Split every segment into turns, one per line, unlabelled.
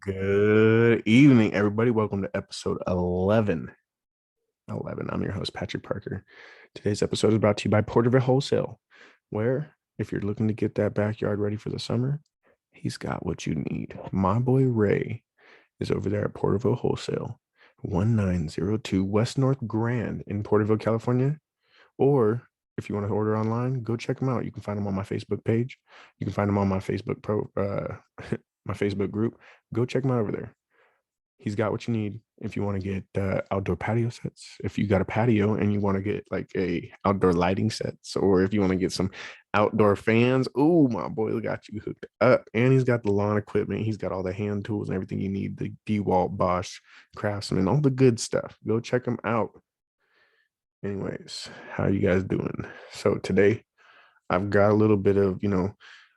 Good evening, everybody. Welcome to episode 11. 11. I'm your host, Patrick Parker. Today's episode is brought to you by Porterville Wholesale, where if you're looking to get that backyard ready for the summer, he's got what you need. My boy Ray is over there at Porterville Wholesale, 1902 West North Grand in Porterville, California. Or if you want to order online, go check them out. You can find them on my Facebook page. You can find them on my Facebook my Facebook group. Go check them out over there. He's got what you need if you want to get outdoor patio sets. If you got a patio and you want to get like a outdoor lighting sets, or if you want to get some outdoor fans, oh my boy got you hooked up. And he's got the lawn equipment. He's got all the hand tools and everything you need. The DeWalt, Bosch, Craftsman, all the good stuff. Go check him out. Anyways, how you guys doing? So today I've got a little bit of,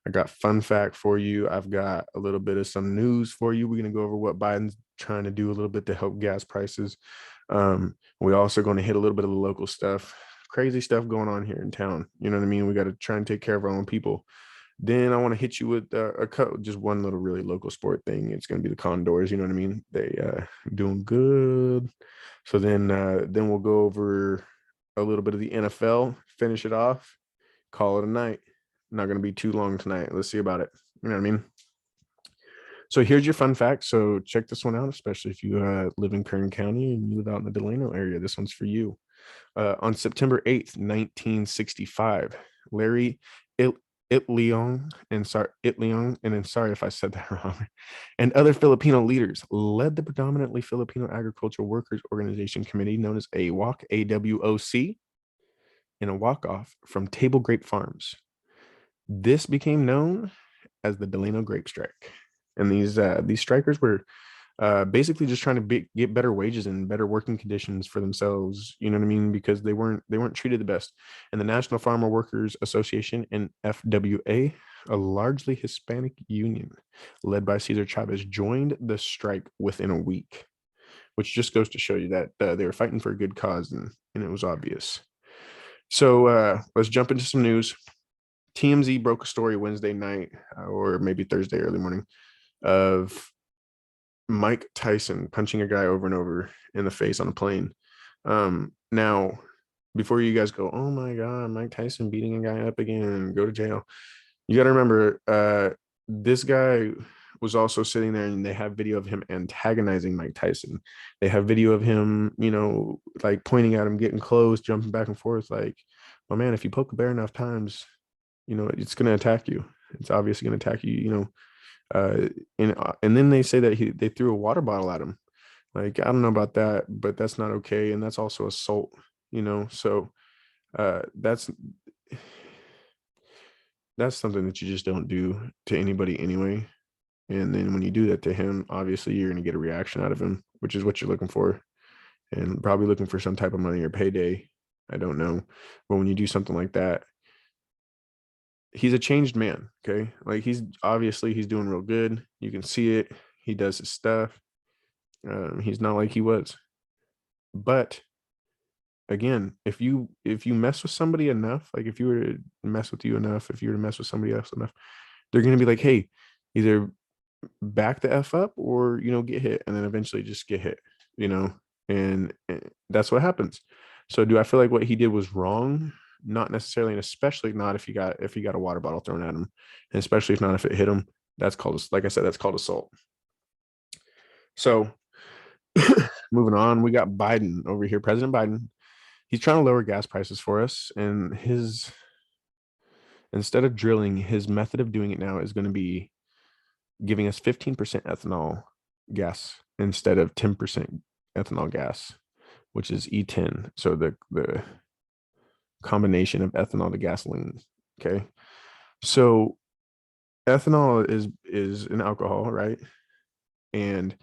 I got fun fact for you. I've got a little bit of some news for you. We're going to go over what Biden's trying to do a little bit to help gas prices. We're also going to hit a little bit of the local stuff, crazy stuff going on here in town. You know what I mean? We got to try and take care of our own people. Then I want to hit you with just one little really local sport thing. It's going to be the CONDORS. You know what I mean? They doing good. So then we'll go over a little bit of the NFL, finish it off, call it a night. Not going to be too long tonight. Let's see about it. You know what I mean? So here's your fun fact. So check this one out, especially if you live in Kern County and you live out in the Delano area. This one's for you. On September 8th, 1965, Larry Itliong, and then sorry if I said that wrong, and other Filipino leaders led the predominantly Filipino Agricultural Workers Organization Committee, known as AWOC, AWOC, in a walk-off from Table Grape Farms. This became known as the Delano Grape Strike. And these strikers were basically just trying to get better wages and better working conditions for themselves. You know what I mean? Because they weren't treated the best. And the National Farmer Workers Association, and FWA, a largely Hispanic union led by Cesar Chavez, joined the strike within a week, which just goes to show you that they were fighting for a good cause, and it was obvious. So let's jump into some news. TMZ broke a story Wednesday night, or maybe Thursday early morning, of Mike Tyson punching a guy over and over in the face on a plane. Now, before you guys go, oh my God, Mike Tyson beating a guy up again, go to jail. You got to remember, this guy was also sitting there, and they have video of him antagonizing Mike Tyson. They have video of him, like pointing at him, getting close, jumping back and forth. Like, oh man, if you poke a bear enough times, it's going to attack you. It's obviously going to attack you, and then they say that they threw a water bottle at him. Like, I don't know about that, but that's not okay. And that's also assault, so that's something that you just don't do to anybody anyway. And then when you do that to him, obviously you're going to get a reaction out of him, which is what you're looking for, and probably looking for some type of money or payday. I don't know. But when you do something like that, he's a changed man. Okay. Like, he's doing real good. You can see it. He does his stuff. He's not like he was. But again, if you mess with somebody enough, like if you were to mess with you enough, if you were to mess with somebody else enough, they're going to be like, hey, either back the F up or, get hit, and then eventually just get hit, and that's what happens. So do I feel like what he did was wrong? Not necessarily, and especially not if you got a water bottle thrown at him, and especially if it hit him. That's called, like I said, that's called assault. So moving on, we got Biden over here, President Biden. He's trying to lower gas prices for us, and instead of drilling, his method of doing it now is going to be giving us 15% ethanol gas instead of 10% ethanol gas, which is E10. So the combination of ethanol to gasoline. Okay. So ethanol is an alcohol, right? And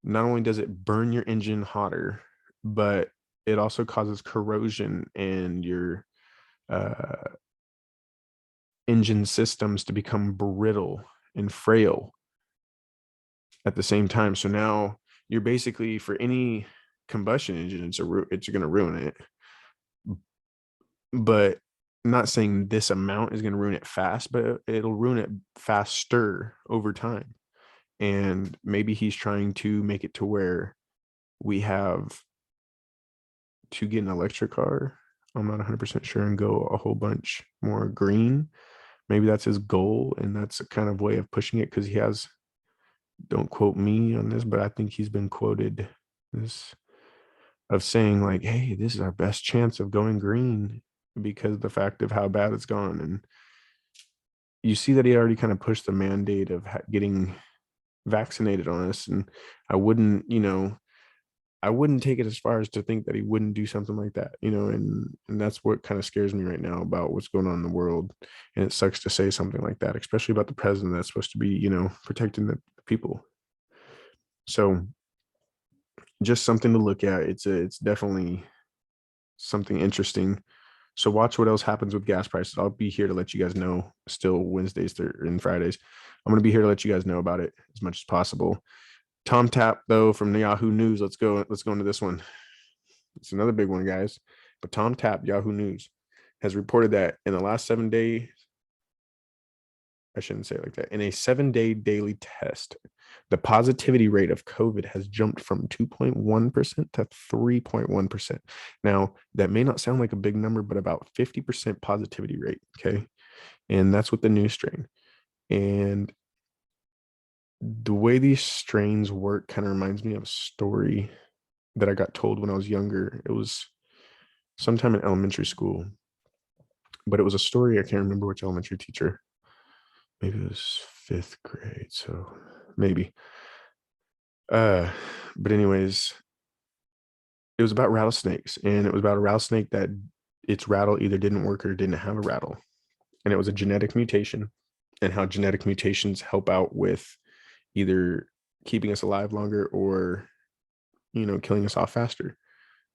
not only does it burn your engine hotter, but it also causes corrosion and your engine systems to become brittle and frail at the same time. So now you're basically, for any combustion engine, it's going to ruin it. But I'm not saying this amount is going to ruin it fast, but it'll ruin it faster over time. And maybe he's trying to make it to where we have to get an electric car. I'm not 100% sure, and go a whole bunch more green. Maybe that's his goal, and that's a kind of way of pushing it, because he has, don't quote me on this, but I think he's been quoted this of saying like, hey, this is our best chance of going green because of the fact of how bad it's gone. And you see that he already kind of pushed the mandate of getting vaccinated on us. And I wouldn't, I wouldn't take it as far as to think that he wouldn't do something like that, and that's what kind of scares me right now about what's going on in the world. And it sucks to say something like that, especially about the president that's supposed to be, protecting the people. So just something to look at. It's definitely something interesting. So watch what else happens with gas prices. I'll be here to let you guys know, still Wednesdays and Fridays. I'm going to be here to let you guys know about it as much as possible. Tom Tap, though, from Yahoo News. Let's go into this one. It's another big one, guys. But Tom Tap, Yahoo News, has reported that in the last 7 days, I shouldn't say it like that, in a 7-day daily test, the positivity rate of COVID has jumped from 2.1% to 3.1%. Now, that may not sound like a big number, but about 50% positivity rate, okay? And that's with the new strain. And the way these strains work kind of reminds me of a story that I got told when I was younger. It was sometime in elementary school, but it was a story. I can't remember which elementary teacher. Maybe it was 5th grade, so maybe. But anyways, it was about rattlesnakes, and it was about a rattlesnake that its rattle either didn't work or didn't have a rattle. And it was a genetic mutation, and how genetic mutations help out with either keeping us alive longer or, killing us off faster.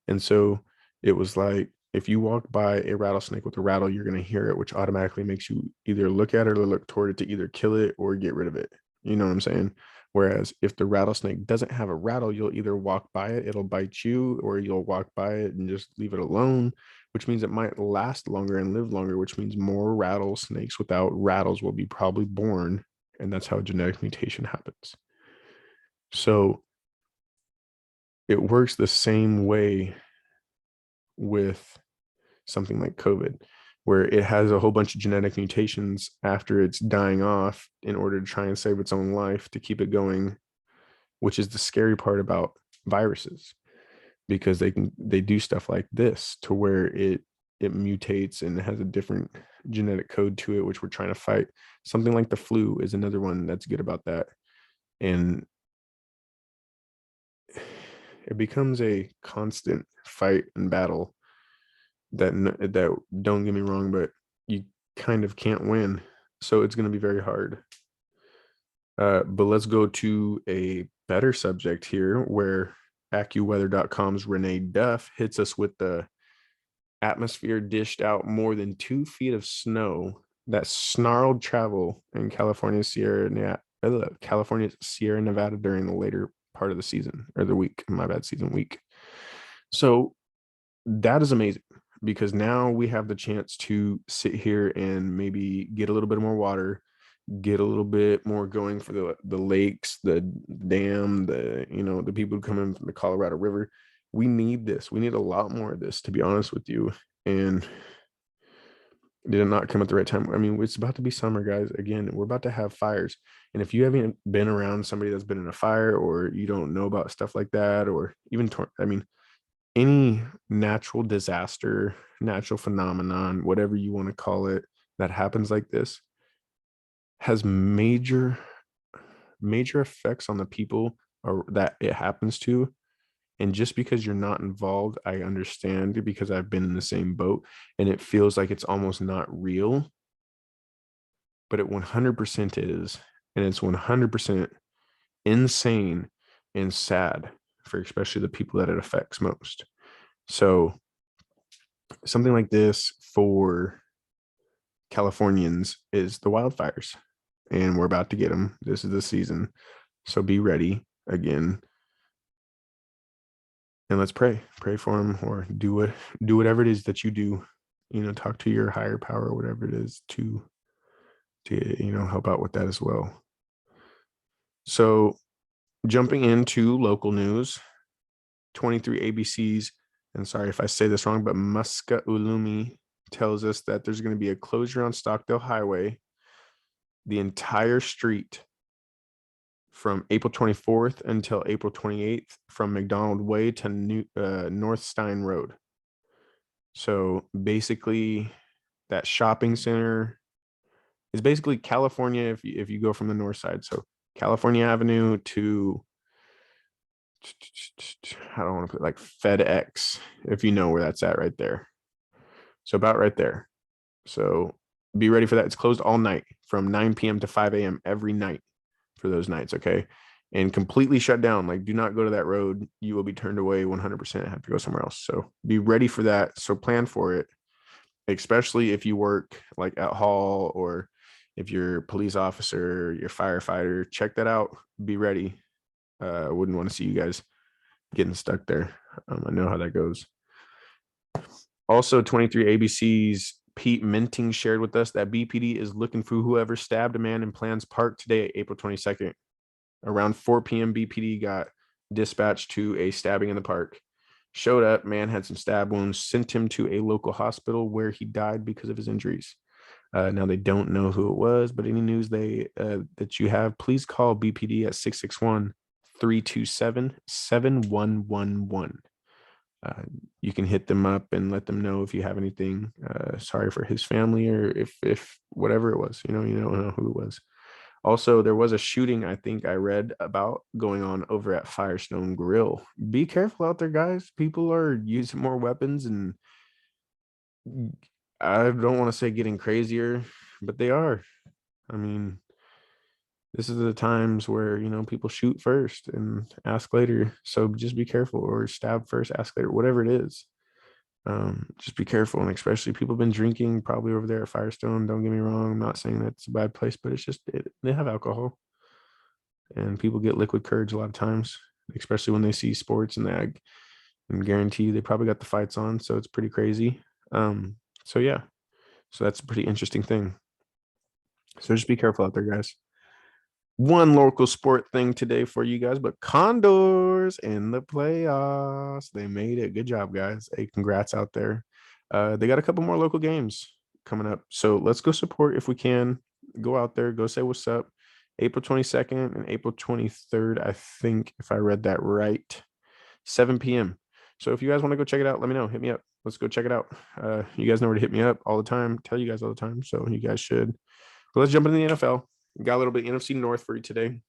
And so it was like, if you walk by a rattlesnake with a rattle, you're going to hear it, which automatically makes you either look at it or look toward it to either kill it or get rid of it. You know what I'm saying? Whereas if the rattlesnake doesn't have a rattle, you'll either walk by it, it'll bite you, or you'll walk by it and just leave it alone, which means it might last longer and live longer, which means more rattlesnakes without rattles will be probably born. And that's how genetic mutation happens. So it works the same way with something like COVID, where it has a whole bunch of genetic mutations after it's dying off in order to try and save its own life to keep it going, which is the scary part about viruses, because they do stuff like this to where it mutates and it has a different genetic code to it, which we're trying to fight. Something like the flu is another one that's good about that. And it becomes a constant fight and battle that don't get me wrong, but you kind of can't win. So it's going to be very hard. But let's go to a better subject here, where AccuWeather.com's Renee Duff hits us with the atmosphere dished out more than 2 feet of snow that snarled travel in California's Sierra Nevada during the later part of the season, or the week, season week. So that is amazing, because now we have the chance to sit here and maybe get a little bit more water, get a little bit more going for the lakes, the dam, the people who come in from the Colorado River. We need this. We need a lot more of this, to be honest with you. And did it not come at the right time? I mean, it's about to be summer, guys. Again, we're about to have fires. And if you haven't been around somebody that's been in a fire, or you don't know about stuff like that, or even, any natural disaster, natural phenomenon, whatever you want to call it, that happens like this has major effects on the people or that it happens to. And just because you're not involved, I understand, because I've been in the same boat, and it feels like it's almost not real, but it 100% is. And it's 100% insane and sad for especially the people that it affects most. So something like this for Californians is the wildfires, and we're about to get them. This is the season. So be ready again. And let's pray for them, or do whatever it is that you do, talk to your higher power, or whatever it is to help out with that as well. So jumping into local news, 23 ABCs, and sorry if I say this wrong, but Muska Ulumi tells us that there's going to be a closure on Stockdale Highway, the entire street from April 24th until April 28th from McDonald Way to North Stein Road. So basically, that shopping center is basically California if you go from the north side. So California Avenue to, I don't want to put like FedEx, if you know where that's at right there. So about right there. So be ready for that. It's closed all night from 9 p.m. to 5 a.m. every night for those nights. Okay. And completely shut down. Like, do not go to that road. You will be turned away 100%. Have to go somewhere else. So be ready for that. So plan for it, especially if you work like at Hall or if you're a police officer, you're a firefighter. Check that out. Be ready. I wouldn't want to see you guys getting stuck there. I know how that goes. Also, 23 ABC's Pete Minting shared with us that BPD is looking for whoever stabbed a man in Plans Park today, April 22nd. Around 4 p.m., BPD got dispatched to a stabbing in the park. Showed up, man had some stab wounds, sent him to a local hospital where he died because of his injuries. Now they don't know who it was, but any news that you have, please call BPD at 661-327-7111. You can hit them up and let them know if you have anything. Sorry for his family, or if whatever it was, you don't know who it was. Also, there was a shooting I think I read about going on over at Firestone Grill. Be careful out there, guys. People are using more weapons, and I don't want to say getting crazier, but they are. I mean, this is the times where people shoot first and ask later. So just be careful, or stab first, ask later, whatever it is. Just be careful, and especially people have been drinking probably over there at Firestone. Don't get me wrong, I'm not saying that's a bad place, but it's just they have alcohol, and people get liquid courage a lot of times, especially when they see sports, and and guarantee you they probably got the fights on, so it's pretty crazy. So yeah, so that's a pretty interesting thing. So just be careful out there, guys. One local sport thing today for you guys, but Condors in the playoffs. They made it. Good job, guys. Hey, congrats out there. They got a couple more local games coming up. So let's go support if we can. Go out there, go say what's up. April 22nd and April 23rd, I think, if I read that right, 7 p.m. So if you guys want to go check it out, let me know. Hit me up. Let's go check it out. You guys know where to hit me up all the time. Tell you guys all the time. So you guys should. But let's jump into the NFL. Got a little bit of NFC North for you today.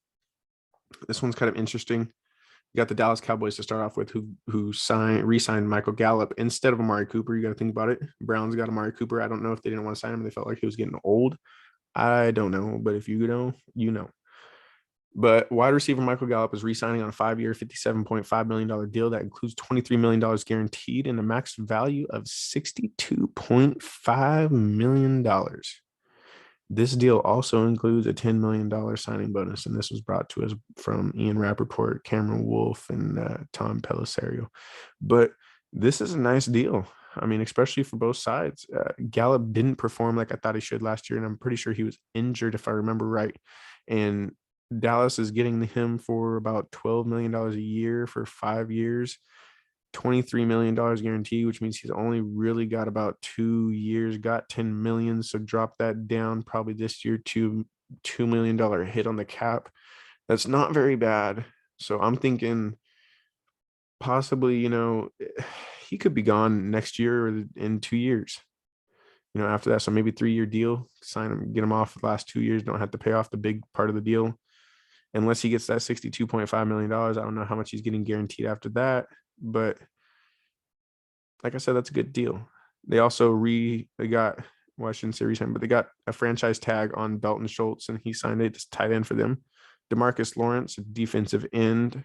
This one's kind of interesting. You got the Dallas Cowboys to start off with, who re-signed Michael Gallup instead of Amari Cooper. You got to think about it. Browns got Amari Cooper. I don't know if they didn't want to sign him. They felt like he was getting old. I don't know, but if you know, you know. But wide receiver Michael Gallup is re-signing on a 5-year, $57.5 million deal that includes $23 million guaranteed and a max value of $62.5 million. This deal also includes a $10 million signing bonus, and this was brought to us from Ian Rappaport, Cameron Wolfe, and Tom Pellisario. But this is a nice deal. I mean, especially for both sides. Gallup didn't perform like I thought he should last year, and I'm pretty sure he was injured, if I remember right. And Dallas is getting him for about $12 million a year for 5 years. $23 million guarantee, which means he's only really got about 2 years, got 10 million. So drop that down probably this year to $2 million hit on the cap. That's not very bad. So I'm thinking possibly, he could be gone next year or in 2 years. After that, so maybe 3-year deal, sign him, get him off the last 2 years, don't have to pay off the big part of the deal. Unless he gets that $62.5 million. I don't know how much he's getting guaranteed after that. But like I said, that's a good deal. They also I shouldn't say re-signed, but they got a franchise tag on Dalton Schultz, and he signed it as tight end for them. DeMarcus Lawrence, defensive end,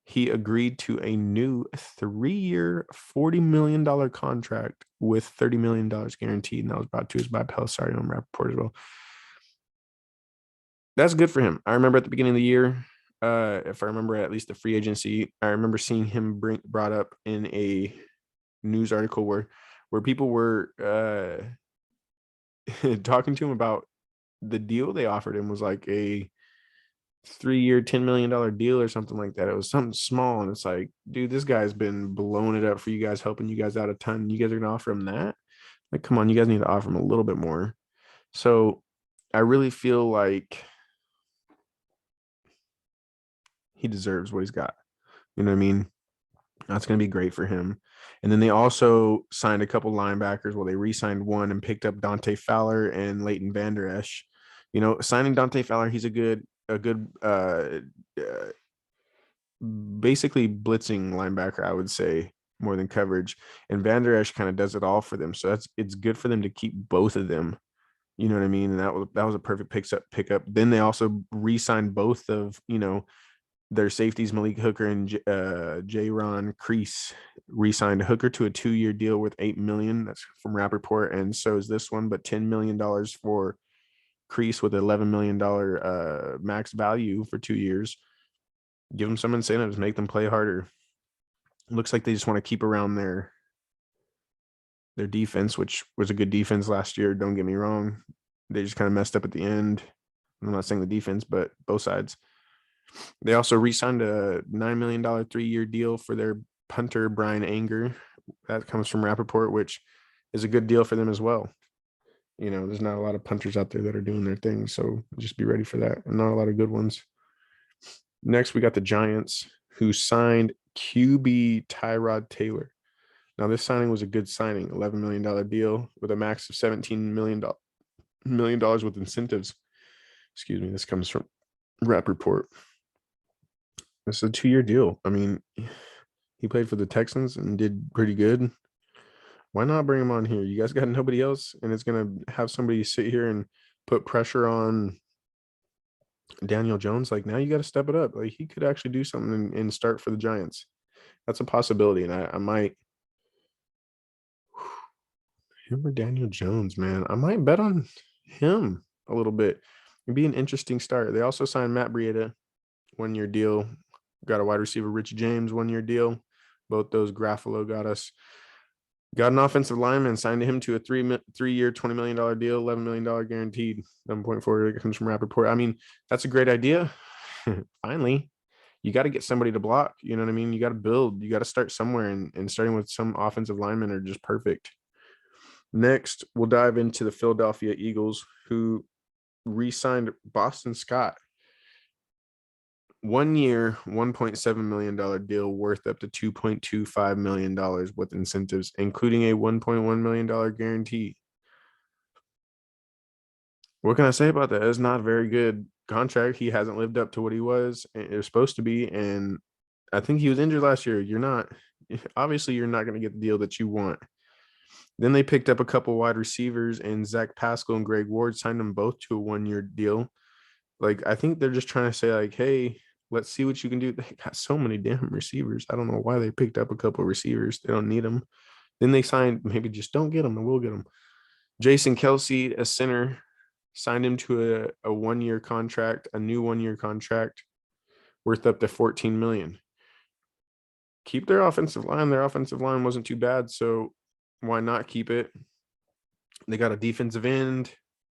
he agreed to a new 3-year, $40 million contract with $30 million guaranteed, and that was brought to us by Pellisario and Rappaport as well. That's good for him. I remember at the beginning of the year, if I remember at least the free agency, I remember seeing him brought up in a news article where people were talking to him about the deal they offered him was like a 3-year, $10 million deal or something like that. It was something small. And it's like, dude, this guy's been blowing it up for you guys, helping you guys out a ton. You guys are going to offer him that? Like, come on, you guys need to offer him a little bit more. So I really feel like he deserves what he's got. You know what I mean? That's going to be great for him. And then they also signed a couple linebackers. Well, they re-signed one and picked up Dante Fowler and Leighton Vander Esch. You know, signing Dante Fowler, he's a good basically blitzing linebacker, I would say, more than coverage. And Vander Esch kind of does it all for them. So it's good for them to keep both of them. You know what I mean? And that was a perfect pickup. Then they also re-signed both of, their safeties, Malik Hooker and Jaron Crease. Re-signed Hooker to a 2-year deal worth $8 million. That's from Rappaport, and so is this one, but $10 million for Crease with $11 million max value for 2 years. Give them some incentives, make them play harder. Looks like they just want to keep around their defense, which was a good defense last year. Don't get me wrong. They just kind of messed up at the end. I'm not saying the defense, but both sides. They also re-signed a $9 million 3-year deal for their punter, Brian Anger. That comes from Rappaport, which is a good deal for them as well. There's not a lot of punters out there that are doing their thing, so just be ready for that. And not a lot of good ones. Next, we got the Giants, who signed QB Tyrod Taylor. Now, this signing was a good signing, $11 million deal with a max of $17 million with incentives. Excuse me, this comes from Rappaport. It's a 2-year deal. I mean, he played for the Texans and did pretty good. Why not bring him on here? You guys got nobody else, and it's going to have somebody sit here and put pressure on Daniel Jones. Like, now you got to step it up. Like, he could actually do something and start for the Giants. That's a possibility, and I might him or Daniel Jones, man. I might bet on him a little bit. It'd be an interesting start. They also signed Matt Breida, 1-year deal. Got a wide receiver, Rich James, 1-year deal. Both those Graffalo got us. Got an offensive lineman, signed him to a 3-year, $20 million deal, $11 million guaranteed, 7.4. It comes from Rappaport. I mean, that's a great idea. Finally, you got to get somebody to block. You know what I mean? You got to build. You got to start somewhere, and starting with some offensive linemen are just perfect. Next, we'll dive into the Philadelphia Eagles, who re-signed Boston Scott. 1-year, $1.7 million deal worth up to $2.25 million with incentives, including a $1.1 million guarantee. What can I say about that? It's not a very good contract. He hasn't lived up to what he was supposed to be, and I think he was injured last year. You're not going to get the deal that you want. Then they picked up a couple wide receivers, and Zach Pascal and Greg Ward signed them both to a 1-year deal. Like, I think they're just trying to say, like, hey, let's see what you can do. They got so many damn receivers. I don't know why they picked up a couple of receivers. They don't need them. Then they signed, maybe just don't get them and we'll get them. Jason Kelsey, a center, signed him to a 1-year contract, a new 1-year contract worth up to $14 million. Keep their offensive line. Their offensive line wasn't too bad, so why not keep it? They got a defensive end,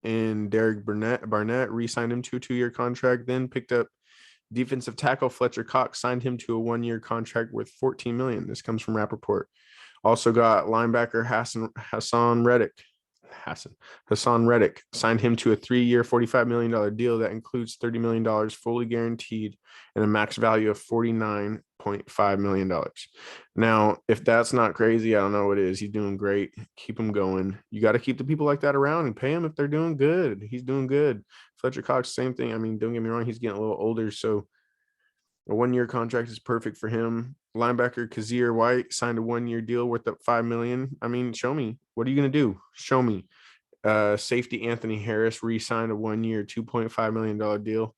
and Derek Barnett re-signed him to a 2-year contract, then picked up defensive tackle Fletcher Cox, signed him to a 1-year contract worth $14 million. This comes from Rappaport. Also got linebacker Hassan Reddick, signed him to a 3-year, $45 million deal that includes $30 million fully guaranteed and a max value of $49.5 million. Now, if that's not crazy, I don't know what is. He's doing great. Keep him going. You got to keep the people like that around and pay him if they're doing good. He's doing good. Fletcher Cox, same thing. I mean, don't get me wrong. He's getting a little older, so a 1-year contract is perfect for him. Linebacker Kazir White signed a 1-year deal worth up $5 million. I mean, show me. What are you going to do? Show me. Safety Anthony Harris re-signed a 1-year, $2.5 million deal.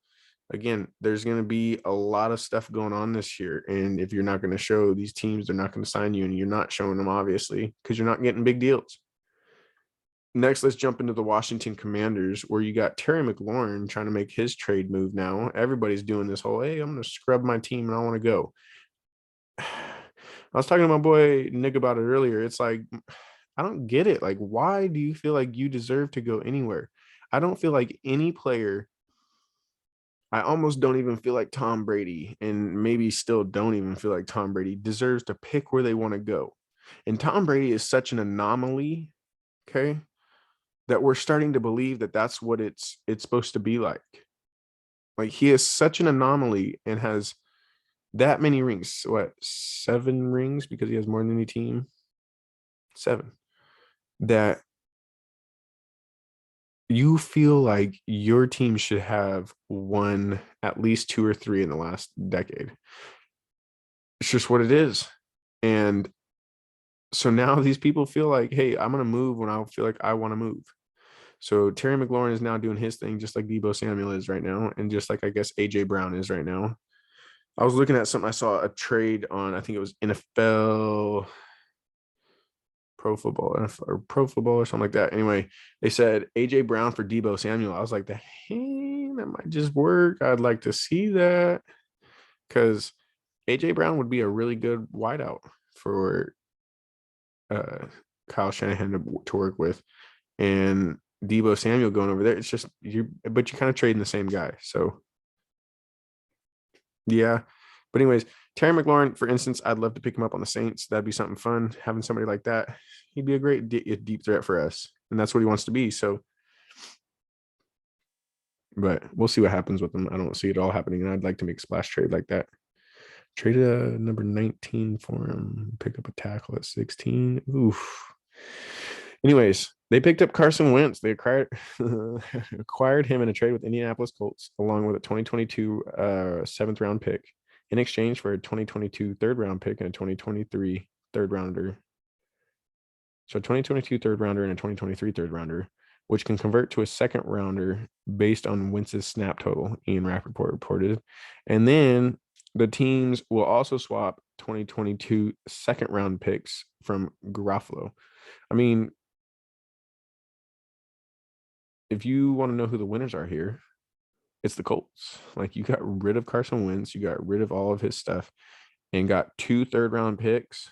Again, there's going to be a lot of stuff going on this year. And if you're not going to show these teams, they're not going to sign you, and you're not showing them, obviously, because you're not getting big deals. Next, let's jump into the Washington Commanders, where you got Terry McLaurin trying to make his trade move now. Everybody's doing this whole, hey, I'm going to scrub my team and I want to go. I was talking to my boy Nick about it earlier. It's like, I don't get it. Like, why do you feel like you deserve to go anywhere? I don't feel like any player I almost don't even feel like Tom Brady, and maybe still don't even feel like Tom Brady deserves to pick where they want to go. And Tom Brady is such an anomaly, okay, that we're starting to believe that that's what it's supposed to be like. Like, he is such an anomaly and has that many rings. What, 7 rings because he has more than any team? 7. That you feel like your team should have won at least 2 or 3 in the last decade. It's just what it is. And so now these people feel like, hey, I'm going to move when I feel like I want to move. So Terry McLaurin is now doing his thing, just like Deebo Samuel is right now, and just like I guess AJ Brown is right now. I was looking at something. I saw a trade on, I think it was NFL Pro Football or Pro Football or something like that. Anyway, they said AJ Brown for Deebo Samuel. I was like, hey, that might just work. I'd like to see that, because AJ Brown would be a really good wideout for Kyle Shanahan to work with, and Deebo Samuel going over there. It's just but you kind of trading the same guy. So yeah. But anyways, Terry McLaurin, for instance, I'd love to pick him up on the Saints. That'd be something fun. Having somebody like that, he'd be a great deep threat for us, and that's what he wants to be. So, but we'll see what happens with him. I don't see it all happening, and I'd like to make a splash trade like that. Trade a number 19 for him. Pick up a tackle at 16. Oof. Anyways, they picked up Carson Wentz. They acquired him in a trade with Indianapolis Colts, along with a 2022 7th round pick, in exchange for a 2022 3rd round pick and a 2023 3rd rounder. So 2022 3rd rounder and a 2023 3rd rounder, which can convert to a 2nd rounder based on Wentz's snap total, Ian Rappaport reported. And then the teams will also swap 2022 2nd round picks from Garofalo. I mean, if you want to know who the winners are here, it's the Colts. Like, you got rid of Carson Wentz, you got rid of all of his stuff, and got 2 3rd round picks.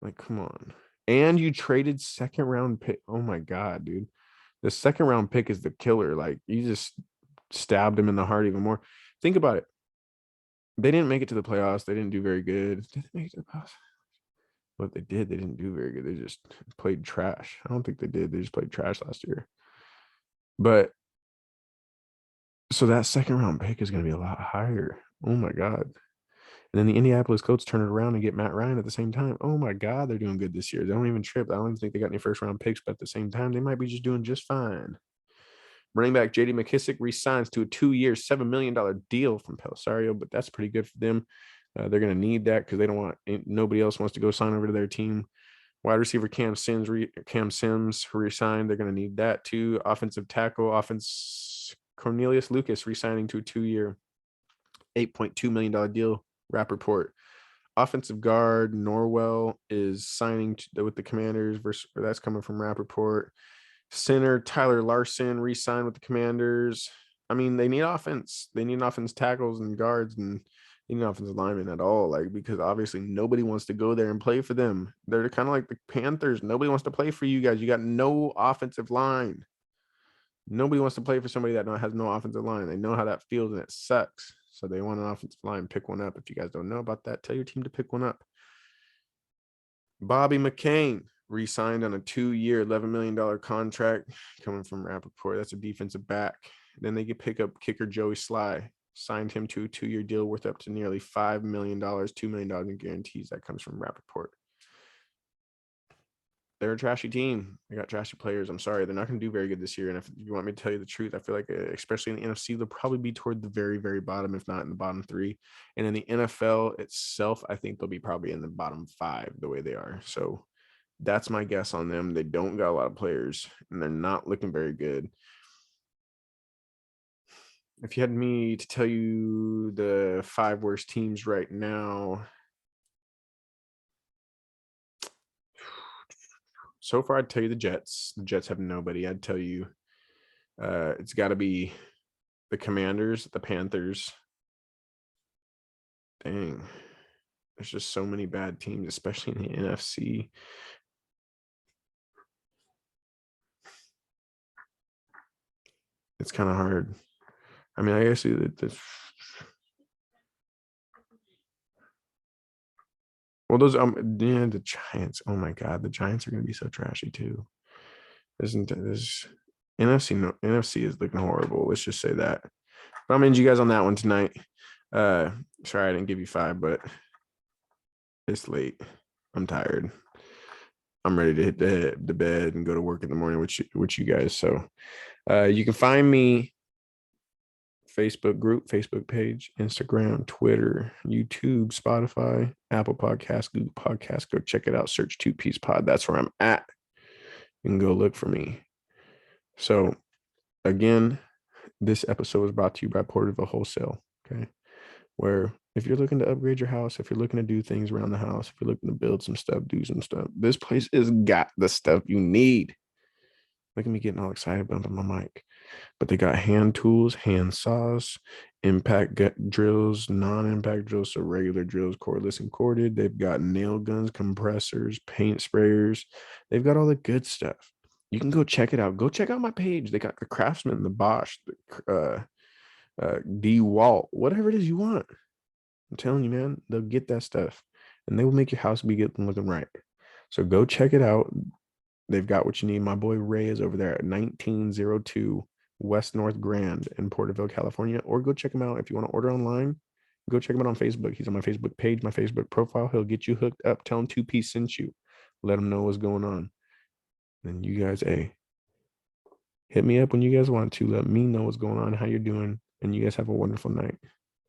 Like, come on. And you traded 2nd round pick. Oh my God, dude. The 2nd round pick is the killer. Like, you just stabbed him in the heart even more. Think about it. They didn't make it to the playoffs. They didn't do very good. Did they make it to the playoffs? What they did, they didn't do very good. They just played trash. I don't think they did. They just played trash last year. But so that 2nd round pick is going to be a lot higher. Oh my God. And then the Indianapolis Colts turn it around and get Matt Ryan at the same time. Oh my God, they're doing good this year. They don't even trip. I don't even think they got any 1st round picks, but at the same time, they might be just doing just fine. Running back J.D. McKissick re-signs to a 2-year, $7 million deal from Pelsario, but that's pretty good for them. They're going to need that because nobody else wants to go sign over to their team. Wide receiver Cam Sims re-signed. They're going to need that too. Offensive tackle, Cornelius Lucas re-signing to a 2-year, $8.2 million deal. Rappaport. Offensive guard Norwell is signing with the Commanders. That's coming from Rappaport. Center Tyler Larson re-signed with the Commanders. I mean, they need offense. They need offense tackles and guards, and they need offensive linemen at all. Like, because obviously nobody wants to go there and play for them. They're kind of like the Panthers. Nobody wants to play for you guys. You got no offensive line. Nobody wants to play for somebody that has no offensive line. They know how that feels, and it sucks. So they want an offensive line. Pick one up. If you guys don't know about that, tell your team to pick one up. Bobby McCain re-signed on a 2-year, $11 million contract coming from Rappaport. That's a defensive back. Then they could pick up kicker Joey Sly. Signed him to a 2-year deal worth up to nearly $5 million, $2 million in guarantees. That comes from Rappaport. They're a trashy team. They got trashy players. I'm sorry. They're not going to do very good this year. And if you want me to tell you the truth, I feel like, especially in the NFC, they'll probably be toward the very, very bottom, if not in the bottom 3. And in the NFL itself, I think they'll be probably in the bottom 5 the way they are. So that's my guess on them. They don't got a lot of players, and they're not looking very good. If you had me to tell you the 5 worst teams right now, so far, I'd tell you the Jets. The Jets have nobody. I'd tell you it's got to be the Commanders, the Panthers. Dang. There's just so many bad teams, especially in the NFC. It's kind of hard. I mean, I guess the well, those the Giants. Oh my God, the Giants are gonna be so trashy too. Isn't this NFC? No, NFC is looking horrible. Let's just say that. But I'm into you guys on that one tonight. Sorry I didn't give you 5, but it's late. I'm tired. I'm ready to hit the bed and go to work in the morning with you guys. So you can find me Facebook group, Facebook page, Instagram, Twitter, YouTube, Spotify, Apple Podcasts, Google Podcasts. Go check it out. Search 2Piece Pod. That's where I'm at. You can go look for me. So again, this episode is brought to you by Porterville Wholesale. Okay. Where if you're looking to upgrade your house, if you're looking to do things around the house, if you're looking to build some stuff, do some stuff, this place has got the stuff you need. Look at me getting all excited bumping my mic. But they got hand tools, hand saws, impact drills, non-impact drills, so regular drills, cordless and corded. They've got nail guns, compressors, paint sprayers. They've got all the good stuff. You can go check it out. Go check out my page. They got the Craftsman, the Bosch, the DeWalt, whatever it is you want. I'm telling you, man, they'll get that stuff and they will make your house be good and looking right. So go check it out. They've got what you need. My boy Ray is over there at 1902 West North Grand in Porterville, California. Or go check him out if you want to order online. Go check him out on Facebook. He's on my Facebook page, my Facebook profile. He'll get you hooked up. Tell him 2Piece sent you. Let him know what's going on. And you guys, hey, hit me up when you guys want to. Let me know what's going on, how you're doing, and you guys have a wonderful night.